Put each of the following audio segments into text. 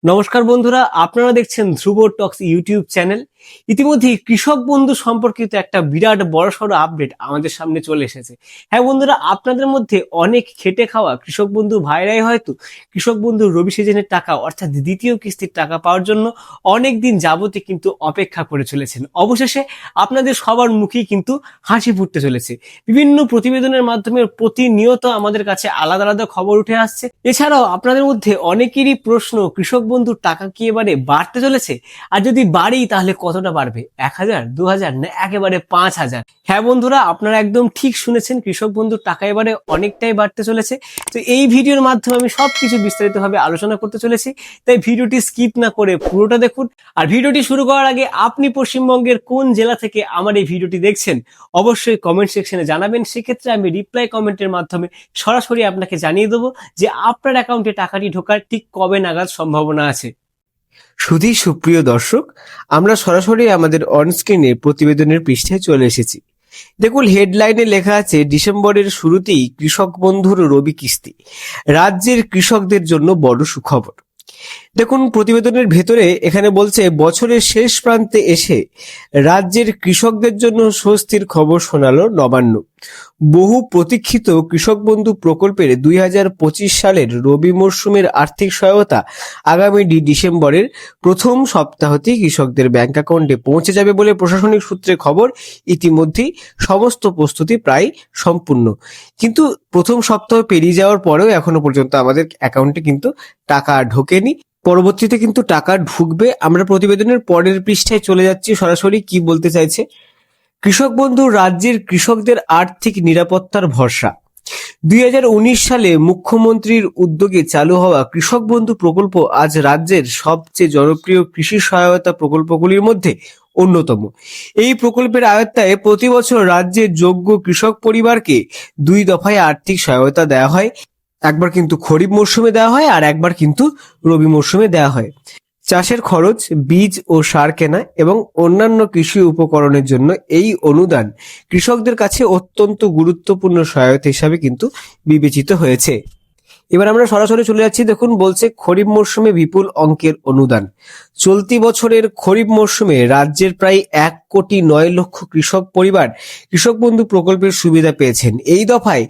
নমস্কার বন্ধুরা, আপনারা দেখছেন ধ্রুব টক্স ইউটিউব চ্যানেল। ইতিমধ্যেই কৃষক বন্ধু সম্পর্কিত একটা বিরাট বড়সড় আপডেট আমাদের সামনে চলে এসেছে। হ্যাঁ বন্ধুরা, আপনাদের মধ্যে অনেক খেটে খাওয়া কৃষক বন্ধু ভাইরাই হয়তো কৃষক বন্ধু রবি সিজনের টাকা অর্থাৎ দ্বিতীয় কিস্তির টাকা পাওয়ার জন্য অনেক দিন যাবতীয় কিন্তু অপেক্ষা করে চলেছেন। অবশেষে আপনাদের সবার মুখেই কিন্তু হাসি ফুটতে চলেছে। বিভিন্ন প্রতিবেদনের মাধ্যমে প্রতিনিয়ত আমাদের কাছে আলাদা আলাদা খবর উঠে আসছে। এছাড়াও আপনাদের মধ্যে অনেকেরই প্রশ্ন, কৃষক বন্ধুর টাকা কি এবারে বাড়তে চলেছে? আর যদি বাড়েই তাহলে কতটা বাড়বে? 1,000, 2,000 না একেবারে 5,000? হ্যাঁ বন্ধুরা, আপনারা একদম ঠিক শুনেছেন, কৃষক বন্ধুর টাকা এবারে অনেকটাই বাড়তে চলেছে। তো এই ভিডিওর মাধ্যমে আমি সবকিছু বিস্তারিতভাবে আলোচনা করতে চলেছি, তাই ভিডিওটি স্কিপ না করে পুরোটা দেখুন। আর ভিডিওটি শুরু করার আগে আপনি পশ্চিমবঙ্গের কোন জেলা থেকে আমার এই ভিডিওটি দেখছেন অবশ্যই কমেন্ট সেকশনে জানাবেন। সেক্ষেত্রে আমি রিপ্লাই কমেন্টের মাধ্যমে সরাসরি আপনাকে জানিয়ে দেবো যে আপনার অ্যাকাউন্টে টাকাটি ঢোকার ঠিক কবে নাগাদ সম্ভাবনা আছে। শুধুই সুপ্রিয় দর্শক, আমরা সরাসরি আমাদের অনস্ক্রিনে প্রতিবেদনের পৃষ্ঠায় চলে এসেছি। দেখুন, হেডলাইনে লেখা আছে ডিসেম্বরের শুরুতেই কৃষক বন্ধুর রবি কিস্তি, রাজ্যের কৃষকদের জন্য বড় সুখবর। দেখুন, প্রতিবেদনের ভেতরে এখানে বলছে বছরের শেষ প্রান্তে এসে রাজ্যের কৃষকদের জন্য স্বস্তির খবর শোনালো নবান্ন। বহু প্রতীক্ষিত কৃষক বন্ধু প্রকল্পের 2025 সালের রবি মরশুমের আর্থিক সহায়তা আগামী ডিসেম্বরের প্রথম সপ্তাহতেই কৃষকদের ব্যাংক অ্যাকাউন্টে পৌঁছে যাবে বলে প্রশাসনিক সূত্রে খবর। ইতিমধ্যেই সমস্ত প্রস্তুতি প্রায় সম্পূর্ণ, কিন্তু প্রথম সপ্তাহ পেরিয়ে যাওয়ার পরেও এখনো পর্যন্ত আমাদের অ্যাকাউন্টে কিন্তু টাকা ঢোকেনি। পরবর্তীতে কিন্তু টাকা ঢুকবে। আমরা প্রতিবেদনের পরের পৃষ্ঠায় চলে যাচ্ছি, সরাসরি কি বলতে চাইছে। কৃষক বন্ধু রাজ্যের কৃষকদের আর্থিক নিরাপত্তার ভরসা। 2019 সালে মুখ্যমন্ত্রীর উদ্যোগে চালু হওয়া কৃষক বন্ধু প্রকল্প আজ রাজ্যের সবচেয়ে জনপ্রিয় কৃষি সহায়তা প্রকল্পগুলির মধ্যে অন্যতম। এই প্রকল্পের আওতায় প্রতি বছর রাজ্যের যোগ্য কৃষক পরিবারকে 2 দফায় আর্থিক সহায়তা দেওয়া হয়। একবার কিন্তু খরিফ মরশুমে দেওয়া হয় আর একবার কিন্তু রবি মরশুমে দেওয়া হয়। চাষের খরচ, বীজ ও সার কেনা এবং অন্যান্য কৃষি উপকরণের জন্য এই অনুদান কৃষকদের কাছে অত্যন্ত গুরুত্বপূর্ণ সহায়তা হিসাবে কিন্তু বিবেচিত হয়েছে। এবার আমরা সরাসরি চলে যাচ্ছি। দেখুন, বলছে খরিফ মরশুমে বিপুল অঙ্কের অনুদান। চলতি বছরের খরিফ মরশুমে রাজ্যের প্রায় 1,09,00,000 কৃষক পরিবার কৃষক বন্ধু প্রকল্পের সুবিধা পেয়েছেন। এই দফায়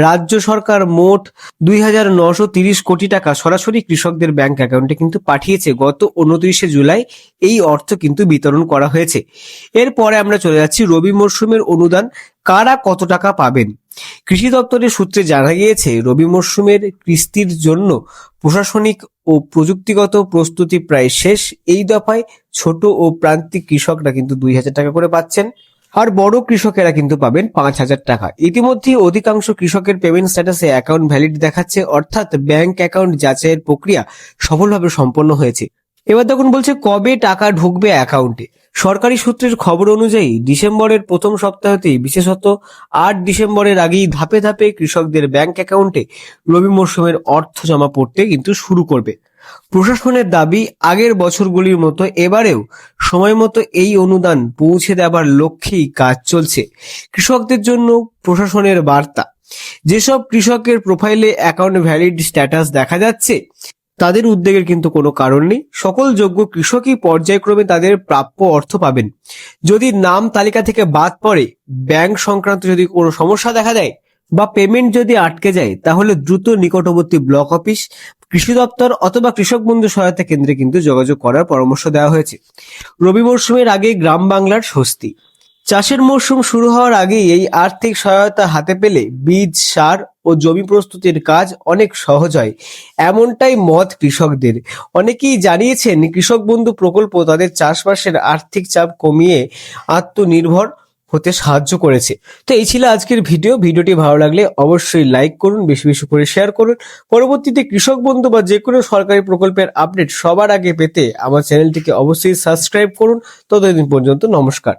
রাজ্য সরকার মোট 2,930 কোটি টাকা সরাসরি কৃষকদের ব্যাংক অ্যাকাউন্টে কিন্তু পাঠিয়েছে। গত 29শে জুলাই এই অর্থ কিন্তু বিতরণ করা হয়েছে। এরপরে আমরা চলে যাচ্ছি রবি মরশুমের অনুদান কারা কত টাকা পাবেন। কৃষি দপ্তরের সূত্রে জানা গিয়েছে, রবি মরশুমের কিস্তির জন্য প্রশাসনিক ও প্রযুক্তিগত প্রস্তুতি প্রায় শেষ। এই দফায় ছোট ও প্রান্তিক কৃষকরা কিন্তু 2,000 টাকা করে পাচ্ছেন, আর বড় কৃষকেরা কিন্তু পাবেন 5,000 টাকা। ইতিমধ্যে অধিকাংশ কৃষকের পেমেন্ট স্ট্যাটাসে অ্যাকাউন্ট ভ্যালিড দেখাচ্ছে, অর্থাৎ ব্যাংক অ্যাকাউন্ট যাচাইয়ের প্রক্রিয়া সফলভাবে সম্পন্ন হয়েছে। এবার দেখুন, বলছে কবে টাকা ঢুকবে অ্যাকাউন্টে। সরকারি সূত্রের খবর অনুযায়ী ডিসেম্বরের প্রথম সপ্তাহতেই, বিশেষত 8 ডিসেম্বরের আগেই ধাপে ধাপে কৃষকদের ব্যাংক অ্যাকাউন্টে রবি মরশুমের অর্থ জমা পড়তে কিন্তু শুরু করবে। প্রশাসনের দাবি, আগের বছরগুলির মতো এবারেও সময় মতো এই অনুদান পৌঁছে দেওয়ার লক্ষ্যেই কাজ চলছে। কৃষকদের জন্য প্রশাসনের বার্তা, যেসব কৃষকের প্রোফাইলে অ্যাকাউন্ট ভ্যালিড স্ট্যাটাস দেখা যাচ্ছে তাদের উদ্বেগের কিন্তু কোনো কারণ নেই। সকল যোগ্য কৃষকই পর্যায়ক্রমে তাদের প্রাপ্য অর্থ পাবেন। যদি নাম তালিকা থেকে বাদ পড়ে, ব্যাংক সংক্রান্ত যদি কোনো সমস্যা দেখা দেয় বা পেমেন্ট যদি আটকে যায়, তাহলে দ্রুত নিকটবর্তী ব্লক অফিস, কৃষি দপ্তর অথবা কৃষক বন্ধু সহায়তা কেন্দ্রে কিন্তু যোগাযোগ করার পরামর্শ দেওয়া হয়েছে। রবি মরশুমের আগে গ্রাম বাংলার স্বস্তি। চাষের মরশুম শুরু হওয়ার আগেই এই আর্থিক সহায়তা হাতে পেলে বীজ, সার ও জমি প্রস্তুতির কাজ অনেক সহজ হয়, এমনটাই মত কৃষকদের। অনেকেই জানিয়েছেন, কৃষক বন্ধু প্রকল্প তাদের চাষবাসের আর্থিক চাপ কমিয়ে আত্মনির্ভর হতে সাহায্য করেছে। তো এই ছিল আজকের ভিডিওটি ভালো লাগলে অবশ্যই লাইক করুন, বেশি বেশি করে শেয়ার করুন। পরবর্তীতে কৃষক বন্ধু বা যে কোনো সরকারি প্রকল্পের আপডেট সবার আগে পেতে আমার চ্যানেলটিকে অবশ্যই সাবস্ক্রাইব করুন। ততদিন পর্যন্ত নমস্কার।